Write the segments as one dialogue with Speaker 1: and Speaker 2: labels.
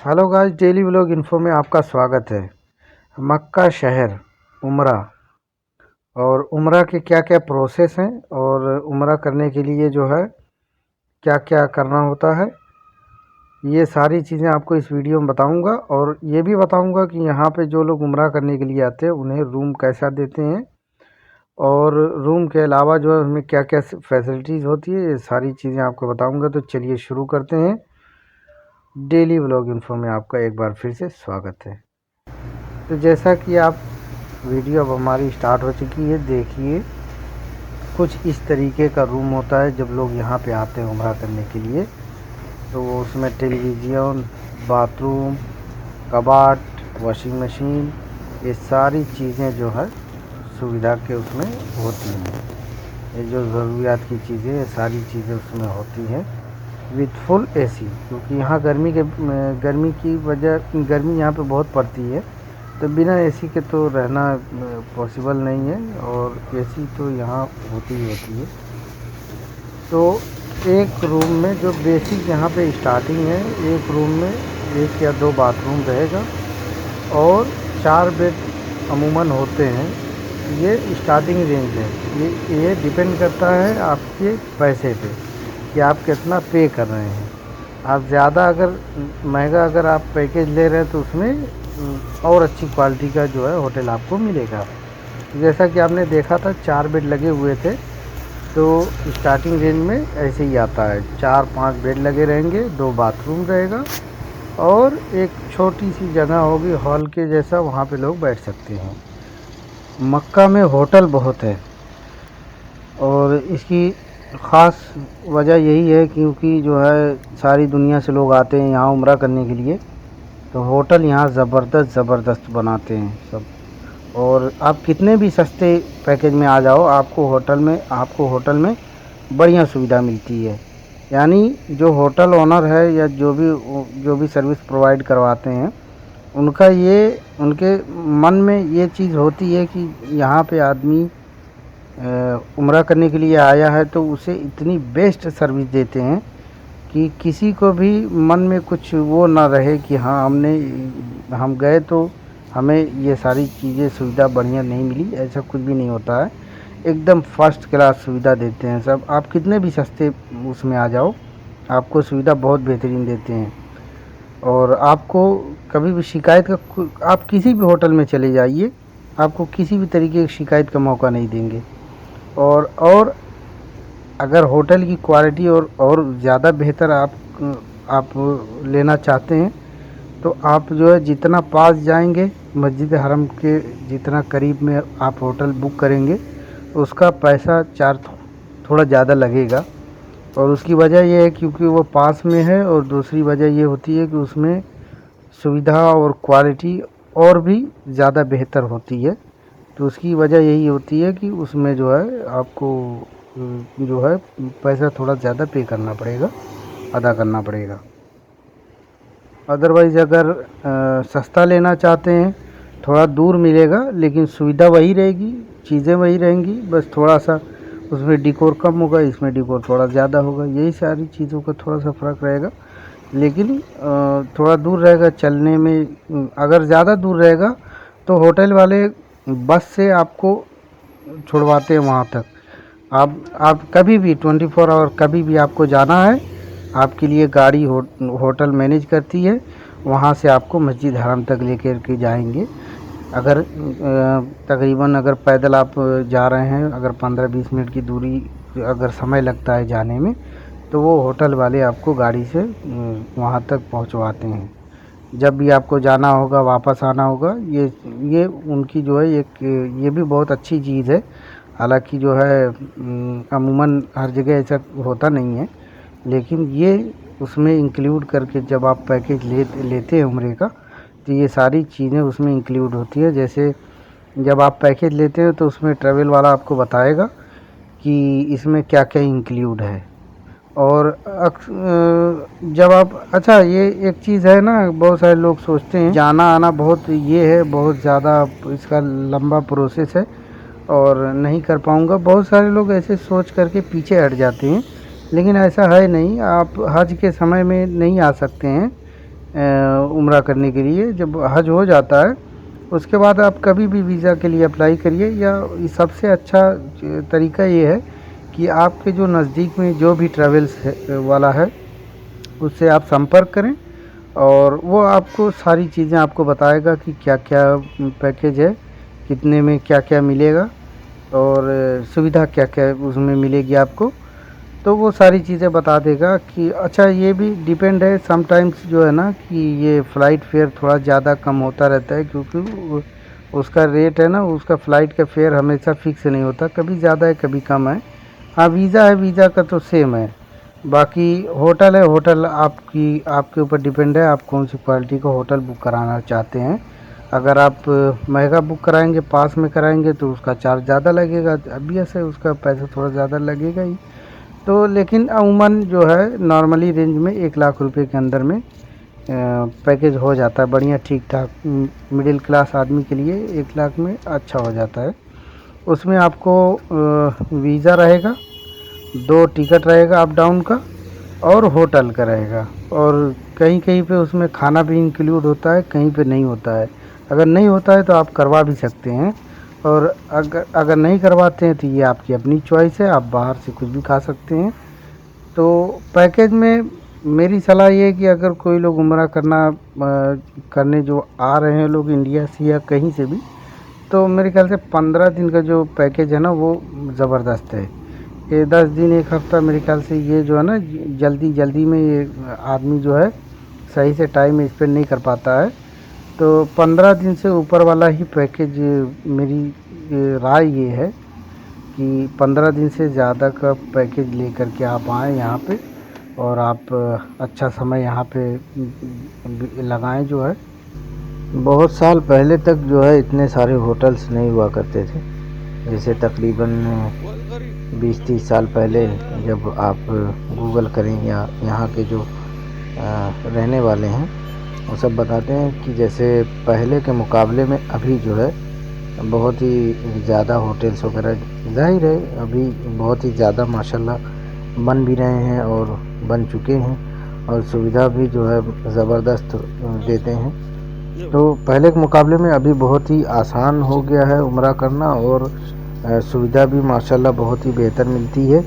Speaker 1: Hello guys, daily vlog info में आपका स्वागत है। मक्का शहर उम्रा और उम्रा के क्या क्या प्रोसेस हैं और उम्रा करने के लिए जो है क्या क्या करना होता है, ये सारी चीज़ें आपको इस वीडियो में बताऊंगा। और ये भी बताऊंगा कि यहाँ पे जो लोग उम्रा करने के लिए आते हैं उन्हें रूम कैसा देते हैं और रूम के अलावा जो है उसमें क्या क्या फैसिलिटीज़ होती है, ये सारी चीज़ें आपको बताऊँगा। तो चलिए शुरू करते हैं। डेली व्लॉग इन्फो में आपका एक बार फिर से स्वागत है। तो जैसा कि आप वीडियो अब हमारी स्टार्ट हो चुकी है, देखिए कुछ इस तरीके का रूम होता है जब लोग यहाँ पे आते हैं उम्रा करने के लिए। तो उसमें टेलीविज़न, बाथरूम, कबाट, वॉशिंग मशीन, ये सारी चीज़ें जो है सुविधा के उसमें होती हैं। ये जो ज़रूरियात की चीज़ें, ये सारी चीज़ें उसमें होती हैं विथ फुल एसी, क्योंकि यहाँ गर्मी की वजह गर्मी यहाँ पे बहुत पड़ती है, तो बिना एसी के तो रहना पॉसिबल नहीं है और एसी तो यहाँ होती ही होती है। तो एक रूम में जो बेसिक यहाँ पे स्टार्टिंग है, एक रूम में 1 या 2 बाथरूम रहेगा और 4 बेड अमूमन होते हैं। ये स्टार्टिंग रेंज है। ये डिपेंड करता है आपके पैसे पे कि आप कितना पे कर रहे हैं। आप ज़्यादा अगर महंगा अगर आप पैकेज ले रहे हैं तो उसमें और अच्छी क्वालिटी का जो है होटल आपको मिलेगा। जैसा कि आपने देखा था 4 बेड लगे हुए थे, तो स्टार्टिंग रेंज में ऐसे ही आता है। 4-5 बेड लगे रहेंगे, 2 बाथरूम रहेगा और एक छोटी सी जगह होगी हॉल के जैसा, वहाँ पे लोग बैठ सकते हैं। मक्का में होटल बहुत है और इसकी ख़ास वजह यही है क्योंकि जो है सारी दुनिया से लोग आते हैं यहाँ उम्रा करने के लिए, तो होटल यहाँ ज़बरदस्त बनाते हैं सब। और आप कितने भी सस्ते पैकेज में आ जाओ, आपको होटल में बढ़िया सुविधा मिलती है। यानी जो होटल ओनर है या जो भी सर्विस प्रोवाइड करवाते हैं, उनके मन में ये चीज़ होती है कि यहाँ पे आदमी उम्रा करने के लिए आया है तो उसे इतनी बेस्ट सर्विस देते हैं कि किसी को भी मन में कुछ वो ना रहे कि हाँ हम गए तो हमें ये सारी चीज़ें सुविधा बढ़िया नहीं मिली। ऐसा कुछ भी नहीं होता है, एकदम फर्स्ट क्लास सुविधा देते हैं सब। आप कितने भी सस्ते उसमें आ जाओ, आपको सुविधा बहुत बेहतरीन देते हैं। और आपको कभी भी शिकायत का, आप किसी भी होटल में चले जाइए, आपको किसी भी तरीके की शिकायत का मौका नहीं देंगे। और अगर होटल की क्वालिटी और ज़्यादा बेहतर आप लेना चाहते हैं तो आप जो है जितना पास जाएंगे मस्जिद हरम के, जितना करीब में आप होटल बुक करेंगे उसका पैसा चार्ज थोड़ा ज़्यादा लगेगा। और उसकी वजह यह है क्योंकि वो पास में है, और दूसरी वजह ये होती है कि उसमें सुविधा और क्वालिटी और भी ज़्यादा बेहतर होती है। तो उसकी वजह यही होती है कि उसमें जो है आपको जो है पैसा थोड़ा ज़्यादा पे करना पड़ेगा, अदा करना पड़ेगा। अदरवाइज़ अगर सस्ता लेना चाहते हैं, थोड़ा दूर मिलेगा लेकिन सुविधा वही रहेगी, चीज़ें वही रहेंगी, बस थोड़ा सा उसमें डिकोर कम होगा, इसमें डिकोर थोड़ा ज़्यादा होगा, यही सारी चीज़ों का थोड़ा सा फ़र्क रहेगा। लेकिन थोड़ा दूर रहेगा चलने में। अगर ज़्यादा दूर रहेगा तो होटल वाले बस से आपको छुड़वाते हैं वहाँ तक। आप कभी भी 24 आवर कभी भी आपको जाना है, आपके लिए गाड़ी होटल मैनेज करती है, वहाँ से आपको मस्जिद हरम तक लेकर के जाएंगे। अगर तकरीबन अगर पैदल आप जा रहे हैं, अगर 15-20 मिनट की दूरी अगर समय लगता है जाने में, तो वो होटल वाले आपको गाड़ी से वहाँ तक पहुँचवाते हैं। जब भी आपको जाना होगा, वापस आना होगा, ये उनकी जो है ये भी बहुत अच्छी चीज़ है। हालांकि जो है अमूमन हर जगह ऐसा होता नहीं है, लेकिन ये उसमें इंक्लूड करके जब आप पैकेज लेते हैं उम्रे का, तो ये सारी चीज़ें उसमें इंक्लूड होती है। जैसे जब आप पैकेज लेते हैं तो उसमें ट्रैवल वाला आपको बताएगा कि इसमें क्या क्या इंक्लूड है। और जब आप, अच्छा ये एक चीज़ है ना, बहुत सारे लोग सोचते हैं जाना आना बहुत ये है, बहुत ज़्यादा इसका लंबा प्रोसेस है और नहीं कर पाऊँगा, बहुत सारे लोग ऐसे सोच करके पीछे हट जाते हैं। लेकिन ऐसा है नहीं, आप हज के समय में नहीं आ सकते हैं, उम्रा करने के लिए। जब हज हो जाता है उसके बाद आप कभी भी वीज़ा के लिए अप्लाई करिए, या सबसे अच्छा तरीका ये है कि आपके जो नज़दीक में जो भी ट्रैवल्स वाला है उससे आप संपर्क करें, और वो आपको सारी चीज़ें आपको बताएगा कि क्या क्या पैकेज है, कितने में क्या क्या मिलेगा, और सुविधा क्या क्या उसमें मिलेगी आपको। तो वो सारी चीज़ें बता देगा कि अच्छा, ये भी डिपेंड है समटाइम्स जो है ना कि ये फ़्लाइट फेयर थोड़ा ज़्यादा कम होता रहता है, क्योंकि उसका रेट है ना, उसका फ़्लाइट का फेयर हमेशा फ़िक्स नहीं होता, कभी ज़्यादा है कभी कम है। हाँ, वीज़ा है, वीज़ा का तो सेम है। बाकी होटल है, होटल आपके ऊपर डिपेंड है आप कौन सी क्वालिटी का होटल बुक कराना चाहते हैं। अगर आप महंगा बुक कराएंगे, पास में कराएंगे, तो उसका चार्ज ज़्यादा लगेगा, ऑब्वियस है उसका पैसा थोड़ा ज़्यादा लगेगा ही। तो लेकिन अमूमन जो है नॉर्मली रेंज में 1 लाख रुपए के अंदर में पैकेज हो जाता है बढ़िया ठीक ठाक। मिडिल क्लास आदमी के लिए 1 लाख में अच्छा हो जाता है। उसमें आपको वीज़ा रहेगा, 2 टिकट रहेगा अप डाउन का, और होटल का रहेगा, और कहीं कहीं पे उसमें खाना भी इंक्लूड होता है, कहीं पे नहीं होता है। अगर नहीं होता है तो आप करवा भी सकते हैं, और अगर अगर नहीं करवाते हैं तो ये आपकी अपनी चॉइस है, आप बाहर से कुछ भी खा सकते हैं। तो पैकेज में मेरी सलाह ये है कि अगर कोई लोग उम्रा करने जो आ रहे हैं लोग इंडिया से या कहीं से भी, तो मेरे ख्याल से 15 दिन का जो पैकेज है ना वो ज़बरदस्त है। ये 10 दिन 1 हफ़्ता मेरे ख्याल से ये जो है ना जल्दी जल्दी में ये आदमी जो है सही से टाइम स्पेंड नहीं कर पाता है। तो 15 दिन से ऊपर वाला ही पैकेज, मेरी राय ये है कि 15 दिन से ज़्यादा का पैकेज लेकर के आप आएँ यहाँ पे, और आप अच्छा समय यहाँ पे लगाएं जो है। बहुत साल पहले तक जो है इतने सारे होटल्स नहीं हुआ करते थे, जैसे तकरीबन 20-30 साल पहले जब आप गूगल करें या यहाँ के जो रहने वाले हैं वो सब बताते हैं कि जैसे पहले के मुकाबले में अभी जो है बहुत ही ज़्यादा होटल्स वगैरह, ज़ाहिर है अभी बहुत ही ज़्यादा माशाल्लाह बन भी रहे हैं और बन चुके हैं, और सुविधा भी जो है ज़बरदस्त देते हैं। तो पहले के मुकाबले में अभी बहुत ही आसान हो गया है उम्रा करना, और सुविधा भी माशाल्लाह बहुत ही बेहतर मिलती है।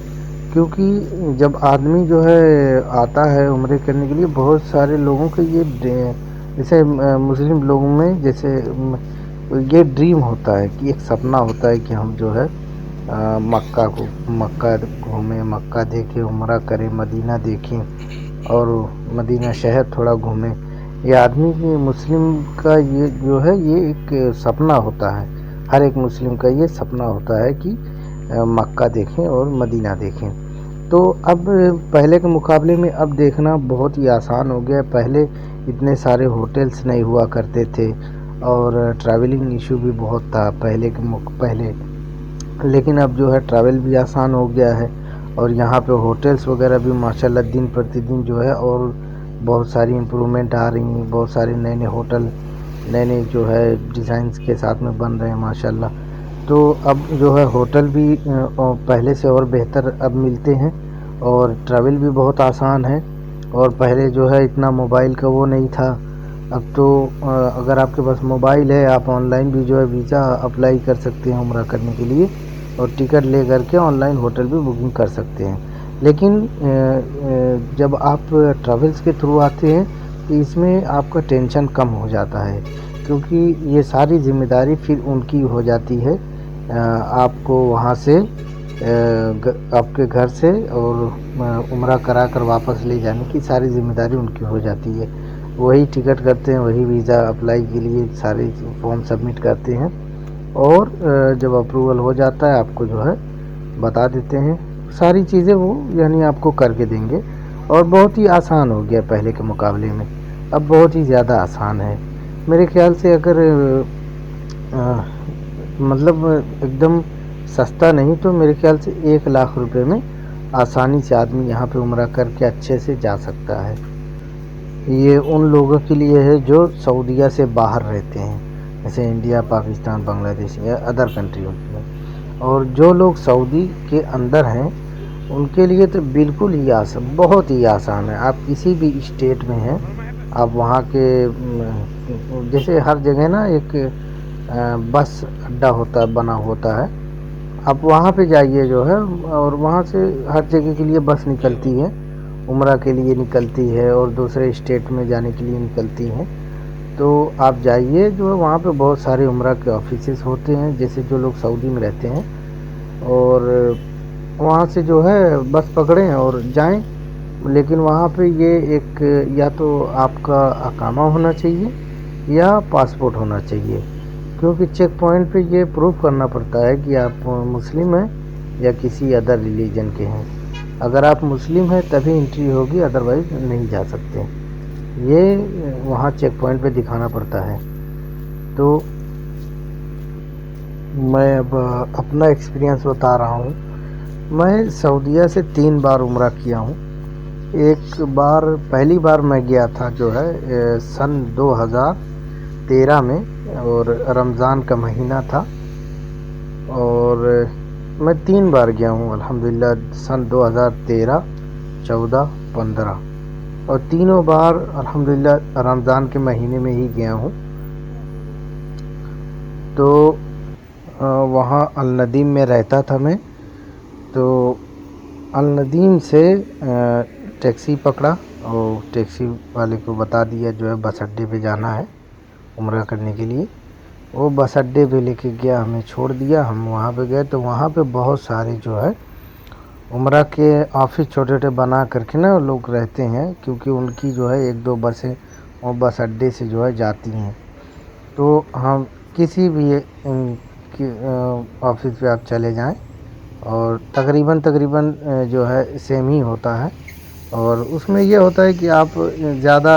Speaker 1: क्योंकि जब आदमी जो है आता है उम्रे करने के लिए, बहुत सारे लोगों के ये जैसे मुस्लिम लोगों में जैसे ये ड्रीम होता है कि एक सपना होता है कि हम जो है मक्का घूमें, मक्का देखें, उम्रा करें, मदीना देखें और मदीना शहर थोड़ा घूमें। ये आदमी की मुस्लिम का ये जो है ये एक सपना होता है, हर एक मुस्लिम का ये सपना होता है कि मक्का देखें और मदीना देखें। तो अब पहले के मुकाबले में अब देखना बहुत ही आसान हो गया। पहले इतने सारे होटल्स नहीं हुआ करते थे, और ट्रैवलिंग इशू भी बहुत था पहले, लेकिन अब जो है ट्रैवल भी आसान हो गया है, और यहाँ पे होटल्स वगैरह भी माशाल्लाह दिन प्रतिदिन जो है और बहुत सारी इम्प्रूवमेंट आ रही हैं। बहुत सारे नए नए होटल, नए नए जो है डिज़ाइंस के साथ में बन रहे हैं माशाल्लाह। तो अब जो है होटल भी पहले से और बेहतर अब मिलते हैं, और ट्रैवल भी बहुत आसान है। और पहले जो है इतना मोबाइल का वो नहीं था, अब तो अगर आपके पास मोबाइल है आप ऑनलाइन भी जो है वीज़ा अप्लाई कर सकते हैं उम्रा करने के लिए, और टिकट ले करके ऑनलाइन होटल भी बुकिंग कर सकते हैं। लेकिन जब आप ट्रैवल्स के थ्रू आते हैं तो इसमें आपका टेंशन कम हो जाता है, क्योंकि ये सारी ज़िम्मेदारी फिर उनकी हो जाती है। आपको वहाँ से आपके घर से और उम्रा करा कर वापस ले जाने की सारी ज़िम्मेदारी उनकी हो जाती है। वही टिकट करते हैं, वही वीज़ा अप्लाई के लिए सारे फॉर्म सबमिट करते हैं, और जब अप्रूवल हो जाता है आपको जो है बता देते हैं सारी चीज़ें, वो यानी आपको करके देंगे। और बहुत ही आसान हो गया पहले के मुकाबले में, अब बहुत ही ज़्यादा आसान है मेरे ख्याल से। अगर मतलब एकदम सस्ता नहीं तो मेरे ख्याल से 1 लाख रुपए में आसानी से आदमी यहाँ पे उम्रा करके अच्छे से जा सकता है। ये उन लोगों के लिए है जो सऊदीया से बाहर रहते हैं, जैसे इंडिया, पाकिस्तान, बांग्लादेश या अदर कंट्रियों में। और जो लोग सऊदी के अंदर हैं उनके लिए तो बिल्कुल ही आसान, बहुत ही आसान है। आप किसी भी स्टेट में हैं आप वहाँ के जैसे हर जगह ना एक बस अड्डा होता बना होता है, आप वहाँ पे जाइए जो है, और वहाँ से हर जगह के लिए बस निकलती है, उम्रा के लिए निकलती है और दूसरे स्टेट में जाने के लिए निकलती हैं। तो आप जाइए जो है, वहाँ पे बहुत सारे उम्रा के ऑफिसेस होते हैं, जैसे जो लोग सऊदी में रहते हैं, और वहाँ से जो है बस पकड़ें और जाएं। लेकिन वहाँ पे ये एक, या तो आपका अकामा होना चाहिए या पासपोर्ट होना चाहिए, क्योंकि चेक पॉइंट पे ये प्रूफ करना पड़ता है कि आप मुस्लिम हैं या किसी अदर रिलीजन के हैं। अगर आप मुस्लिम हैं तभी एंट्री होगी, अदरवाइज़ नहीं जा सकते। ये वहाँ चेक पॉइंट पे दिखाना पड़ता है। तो मैं अब अपना एक्सपीरियंस बता रहा हूँ। मैं सऊदीया से 3 बार उम्रा किया हूँ। एक बार, पहली बार मैं गया था जो है सन 2013 में, और रमज़ान का महीना था, और मैं 3 बार गया हूँ अल्हम्दुलिल्लाह, सन 2013, 14, 15, और तीनों बार अल्हम्दुलिल्लाह रमज़ान के महीने में ही गया हूँ। तो वहाँ अल नदीम में रहता था मैं। तो अल नदीम से टैक्सी पकड़ा और टैक्सी वाले को बता दिया जो है बस अड्डे पे जाना है उम्रा करने के लिए। वो बस अड्डे पे लेके गया, हमें छोड़ दिया, हम वहाँ पे गए। तो वहाँ पे बहुत सारे जो है उम्रा के ऑफिस छोटे छोटे बना करके ना लोग रहते हैं, क्योंकि उनकी जो है 1-2 बसें वो बस अड्डे से जो है जाती हैं। तो हम किसी भी ऑफिस पे आप चले जाएं, और तकरीबन जो है सेम ही होता है। और उसमें ये होता है कि आप ज़्यादा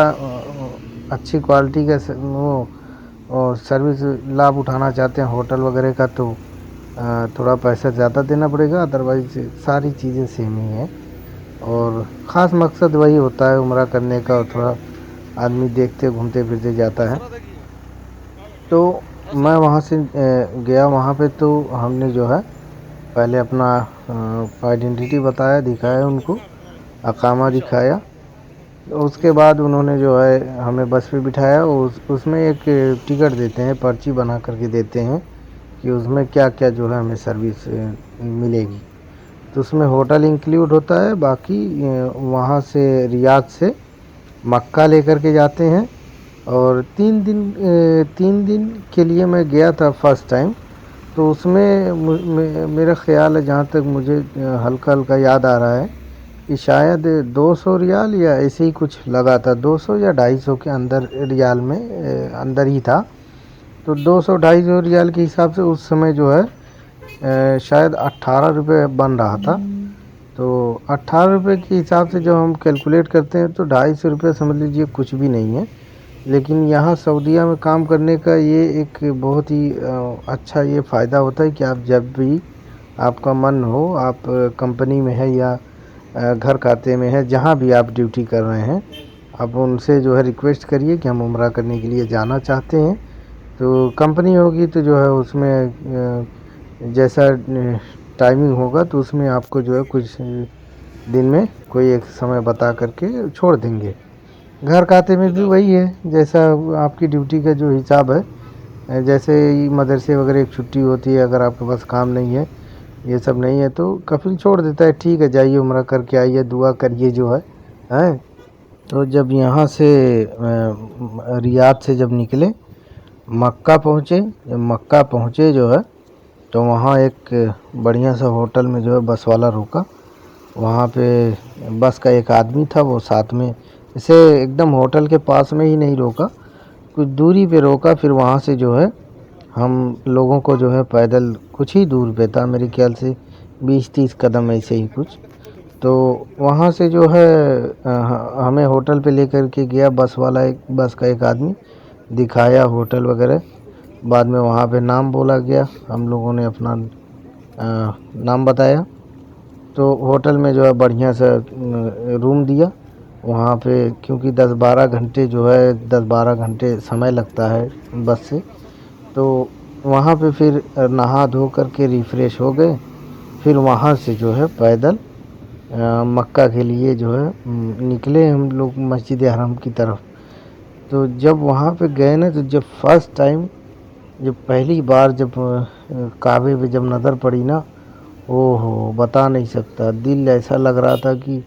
Speaker 1: अच्छी क्वालिटी का वो सर्विस लाभ उठाना चाहते हैं होटल वगैरह का, तो थोड़ा पैसा ज़्यादा देना पड़ेगा, अदरवाइज़ सारी चीज़ें सेम ही हैं। और ख़ास मकसद वही होता है उम्रा करने का, और थोड़ा आदमी देखते घूमते फिरते जाता है। तो मैं वहाँ से गया वहाँ पे, तो हमने जो है पहले अपना आइडेंटिटी बताया, दिखाया उनको, अकामा दिखाया। उसके बाद उन्होंने जो है हमें बस पे बिठाया। उसमें एक टिकट देते हैं, पर्ची बना करके देते हैं कि उसमें क्या क्या जो है हमें सर्विस मिलेगी। तो उसमें होटल इंक्लूड होता है। बाकी वहाँ से रियाद से मक्का लेकर के जाते हैं, और 3 दिन के लिए मैं गया था फर्स्ट टाइम। तो उसमें मेरा ख़्याल है, जहाँ तक मुझे हल्का हल्का याद आ रहा है, कि शायद 200 रियाल या ऐसे ही कुछ लगा था, 200 या 250 के अंदर रियाल में अंदर ही था। तो 200-250 रियाल के हिसाब से उस समय जो है शायद 18 रुपये बन रहा था। तो 18 रुपये के हिसाब से जब हम कैलकुलेट करते हैं तो 250 रुपये समझ लीजिए कुछ भी नहीं है। लेकिन यहाँ सऊदीया में काम करने का ये एक बहुत ही अच्छा ये फ़ायदा होता है कि आप जब भी आपका मन हो, आप कंपनी में है या घर खाते में है, जहाँ भी आप ड्यूटी कर रहे हैं, आप उनसे जो है रिक्वेस्ट करिए कि हम उम्रा करने के लिए जाना चाहते हैं। तो कंपनी होगी तो जो है उसमें जैसा टाइमिंग होगा तो उसमें आपको जो है कुछ दिन में कोई एक समय बता करके छोड़ देंगे। घर खाते में भी वही है, जैसा आपकी ड्यूटी का जो हिसाब है, जैसे ही मदरसे वगैरह एक छुट्टी होती है, अगर आपके पास काम नहीं है, ये सब नहीं है, तो कफिल छोड़ देता है, ठीक है जाइए उम्रा करके आइए, दुआ करिए जो है। तो जब यहाँ से रियाद से जब निकले, मक्का पहुँचे, जब मक्का पहुँचे जो है, तो वहाँ एक बढ़िया सा होटल में जो है बस वाला रुका। वहाँ पे बस का एक आदमी था, वो साथ में, इसे एकदम होटल के पास में ही नहीं रोका, कुछ दूरी पे रोका। फिर वहाँ से जो है हम लोगों को जो है पैदल कुछ ही दूर पे था, मेरे ख्याल से 20-30 कदम ऐसे ही कुछ। तो वहाँ से जो है हमें होटल पे लेकर के गया बस वाला, एक बस का एक आदमी, दिखाया होटल वगैरह। बाद में वहाँ पे नाम बोला गया, हम लोगों ने अपना नाम बताया। तो होटल में जो है बढ़िया सा रूम दिया वहाँ पे, क्योंकि 10-12 घंटे जो है 10-12 घंटे समय लगता है बस से। तो वहाँ पे फिर नहा धो करके रिफ़्रेश हो गए। फिर वहाँ से जो है पैदल मक्का के लिए जो है निकले हम लोग मस्जिद हरम की तरफ। तो जब वहाँ पे गए ना, तो जब फर्स्ट टाइम, जब पहली बार जब काबे पे जब नज़र पड़ी ना, ओहो बता नहीं सकता। दिल ऐसा लग रहा था कि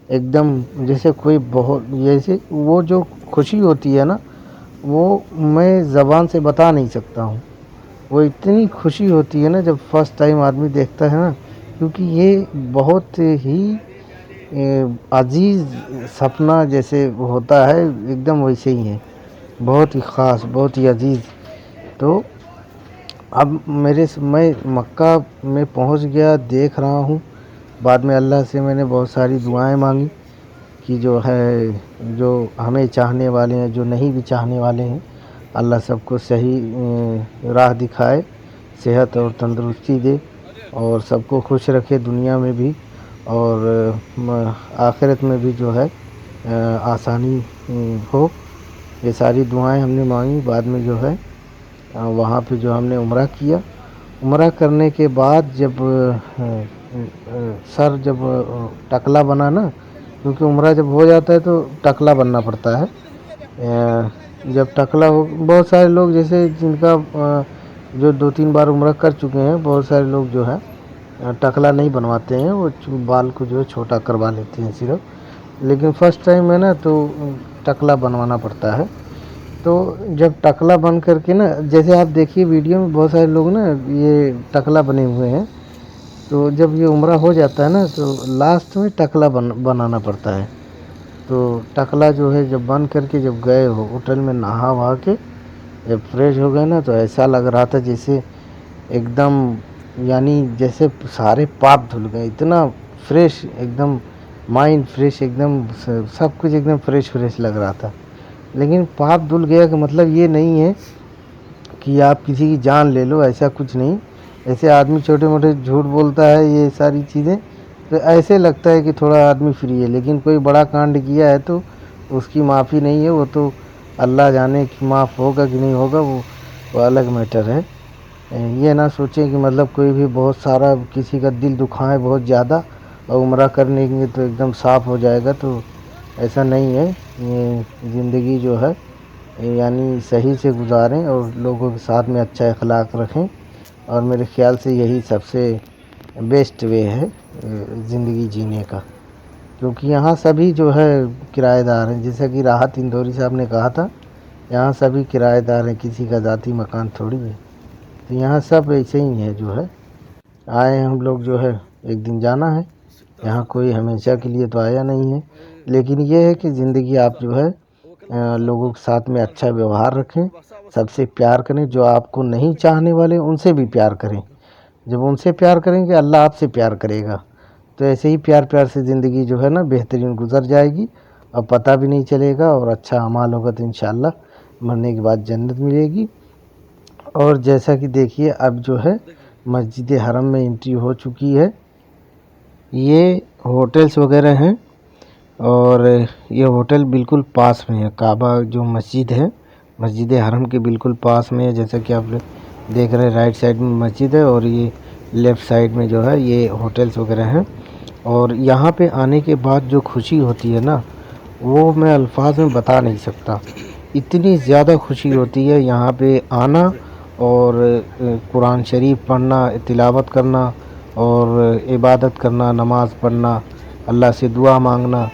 Speaker 1: एकदम जैसे कोई बहुत, जैसे वो जो खुशी होती है ना, वो मैं ज़बान से बता नहीं सकता हूँ। वो इतनी खुशी होती है ना जब फर्स्ट टाइम आदमी देखता है ना, क्योंकि ये बहुत ही अजीज़ सपना जैसे होता है, एकदम वैसे ही है, बहुत ही ख़ास, बहुत ही अजीज़। तो अब मैं मक्का में पहुंच गया, देख रहा हूँ। बाद में अल्लाह से मैंने बहुत सारी दुआएं मांगी कि जो है, जो हमें चाहने वाले हैं, जो नहीं भी चाहने वाले हैं, अल्लाह सबको सही राह दिखाए, सेहत और तंदुरुस्ती दे, और सबको खुश रखे दुनिया में भी, और आखिरत में भी जो है आसानी हो। ये सारी दुआएं हमने मांगी। बाद में जो है वहाँ पे जो हमने उम्रा किया। उम्रा करने के बाद जब सर जब टकला बना ना, क्योंकि उम्रा जब हो जाता है तो टकला बनना पड़ता है। जब टकला हो, बहुत सारे लोग जैसे जिनका जो 2-3 बार उम्रा कर चुके हैं, बहुत सारे लोग जो है टकला नहीं बनवाते हैं, वो बाल को जो है छोटा करवा लेते हैं सिर्फ। लेकिन फर्स्ट टाइम है ना, तो टकला बनवाना पड़ता है। तो जब टकला बन करके ना, जैसे आप देखिए वीडियो में बहुत सारे लोग ना ये टकला बने हुए हैं, तो जब ये उम्रा हो जाता है ना, तो लास्ट में टकला बनाना पड़ता है। तो टकला जो है जब बन करके जब गए हो होटल में, नहा वहा के जब फ्रेश हो गए ना, तो ऐसा लग रहा था जैसे एकदम, यानी जैसे सारे पाप धुल गए, इतना फ्रेश एकदम, माइंड फ्रेश एकदम, सब कुछ एकदम फ्रेश फ्रेश लग रहा था। लेकिन पाप धुल गया का मतलब ये नहीं है कि आप किसी की जान ले लो, ऐसा कुछ नहीं। ऐसे आदमी छोटे मोटे झूठ बोलता है, ये सारी चीज़ें, तो ऐसे लगता है कि थोड़ा आदमी फ्री है, लेकिन कोई बड़ा कांड किया है तो उसकी माफ़ी नहीं है। वो तो अल्लाह जाने कि माफ़ होगा कि नहीं होगा, वो अलग मैटर है। ये ना सोचें कि मतलब कोई भी बहुत सारा किसी का दिल दुखाए बहुत ज़्यादा और उम्रा करने के तो एकदम साफ़ हो जाएगा, तो ऐसा नहीं है। ये ज़िंदगी जो है यानी सही से गुजारें और लोगों के साथ में अच्छा अखलाक रखें, और मेरे ख़्याल से यही सबसे बेस्ट वे है ज़िंदगी जीने का। क्योंकि यहाँ सभी जो है किराएदार हैं, जैसा कि राहत इंदौरी साहब ने कहा था, यहाँ सभी किराएदार हैं, किसी का ज़ाती मकान थोड़ी है। तो यहाँ सब ऐसे ही है, जो है आए हम लोग जो है एक दिन जाना है, यहाँ कोई हमेशा के लिए तो आया नहीं है। लेकिन ये है कि ज़िंदगी आप जो है लोगों के साथ में अच्छा व्यवहार रखें, सबसे प्यार करें, जो आपको नहीं चाहने वाले उनसे भी प्यार करें। जब उनसे प्यार करेंगे, अल्लाह आपसे प्यार करेगा। तो ऐसे ही प्यार प्यार से ज़िंदगी जो है ना बेहतरीन गुजर जाएगी, और पता भी नहीं चलेगा, और अच्छा अमाल होगा तो इंशाअल्लाह मरने के बाद जन्नत मिलेगी। और जैसा कि देखिए अब जो है मस्जिद हरम में एंट्री हो चुकी है। ये होटल्स वगैरह हैं, और ये होटल बिल्कुल पास में है, काबा जो मस्जिद है, मस्जिद हरम के बिल्कुल पास में है। जैसा कि आप देख रहे हैं, राइट साइड में मस्जिद है और ये लेफ़्ट साइड में जो है ये होटल्स वगैरह हैं। और यहाँ पे आने के बाद जो खुशी होती है ना, वो मैं अल्फाज में बता नहीं सकता। इतनी ज़्यादा खुशी होती है यहाँ पे आना, और कुरान शरीफ पढ़ना, तिलावत करना, और इबादत करना, नमाज़ पढ़ना, अल्लाह से दुआ मांगना,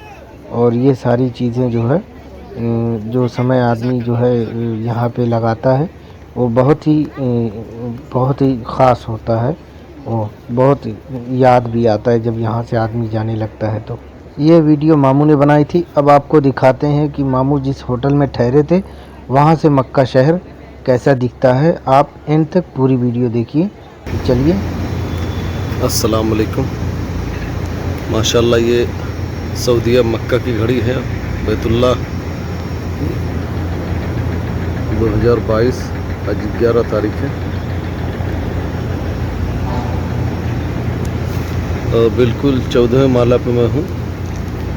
Speaker 1: और ये सारी चीज़ें जो है जो समय आदमी जो है यहाँ पे लगाता है, वो बहुत ही ख़ास होता है। वो बहुत याद भी आता है जब यहाँ से आदमी जाने लगता है। तो ये वीडियो मामू ने बनाई थी। अब आपको दिखाते हैं कि मामू जिस होटल में ठहरे थे वहाँ से मक्का शहर कैसा दिखता है। आप एंड तक पूरी वीडियो देखिए। चलिए।
Speaker 2: अस्सलाम वालेकुम। माशाल्लाह ये सऊदीया मक्का की घड़ी है, बैतुल्लाह 2022, आज 11 तारीख है। बिल्कुल 14वें माला पे मैं हूँ।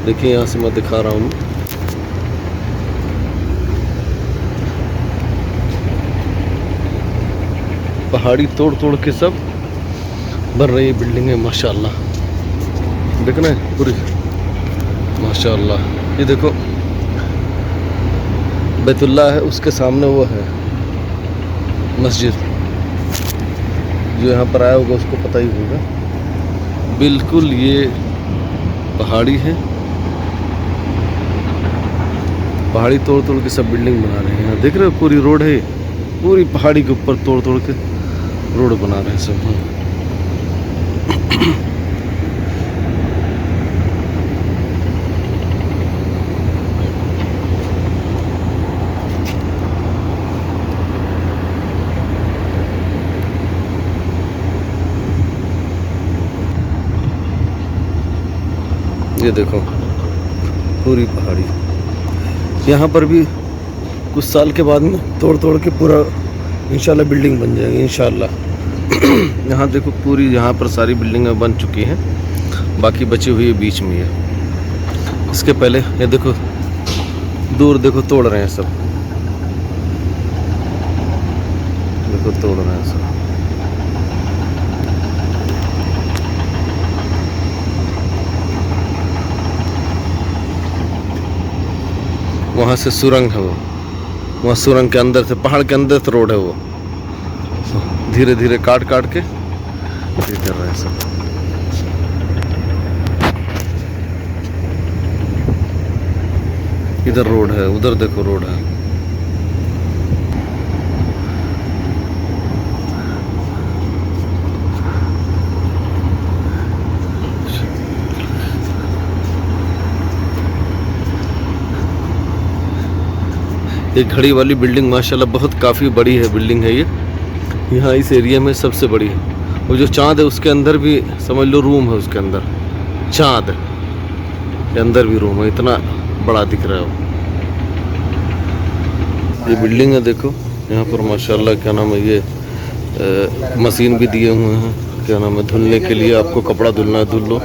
Speaker 2: देखिए यहाँ से मैं दिखा रहा हूँ। पहाड़ी तोड़ तोड़ के सब बन रही बिल्डिंगें, माशाल्लाह। देखना है पूरी, माशाल्लाह। ये देखो बैतुल्ला है, उसके सामने वो है मस्जिद। जो यहाँ पर आया होगा उसको पता ही होगा। बिल्कुल ये पहाड़ी है, पहाड़ी तोड़ तोड़ के सब बिल्डिंग बना रहे हैं। यहाँ देख रहे हो पूरी रोड है, पूरी पहाड़ी के ऊपर तोड़ तोड़ के रोड बना रहे हैं सब। ये देखो पूरी पहाड़ी। यहाँ पर भी कुछ साल के बाद में तोड़ तोड़ के पूरा इंशाल्लाह बिल्डिंग बन जाएगी इंशाल्लाह। यहाँ देखो पूरी यहाँ पर सारी बिल्डिंगें बन चुकी हैं, बाकी बची हुई बीच में है। इसके पहले ये देखो दूर देखो तोड़ रहे हैं सब, देखो तोड़ रहे हैं सब। वहाँ से सुरंग है, वो वहाँ सुरंग के अंदर से, पहाड़ के अंदर से रोड है वो। धीरे धीरे काट काट के ये कर रहे हैं सब। इधर रोड है, उधर देखो रोड है। ये घड़ी वाली बिल्डिंग माशाल्लाह बहुत काफ़ी बड़ी है बिल्डिंग है ये, यहाँ इस एरिया में सबसे बड़ी है। वो जो चाँद है उसके अंदर भी समझ लो रूम है, उसके अंदर चाँद के अंदर भी रूम है, इतना बड़ा दिख रहा है वो। ये बिल्डिंग है देखो, यहाँ पर माशाल्लाह क्या नाम है ये मशीन भी दिए हुए हैं, क्या नाम है धुलने के लिए। आपको कपड़ा धुलना है धुल लो।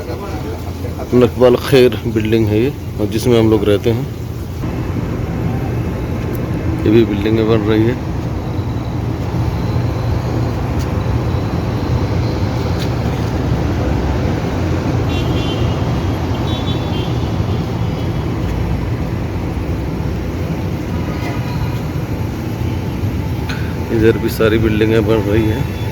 Speaker 2: नकबल खैर बिल्डिंग है ये, और जिसमें हम लोग रहते हैं। ये भी बिल्डिंगें बन रही है। इधर भी सारी बिल्डिंगें बन रही हैं।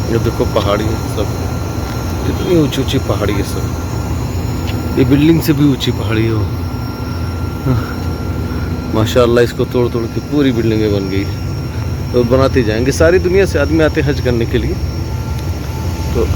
Speaker 2: ये देखो पहाड़ी है सब, कितनी ऊंची ऊंची पहाड़ी है सब। ये बिल्डिंग से भी ऊंची पहाड़ी हो। माशाल्लाह इसको तोड़ तोड़ के पूरी बिल्डिंगें बन गई तो बनाते जाएंगे। सारी दुनिया से आदमी आते हैं हज करने के लिए, तो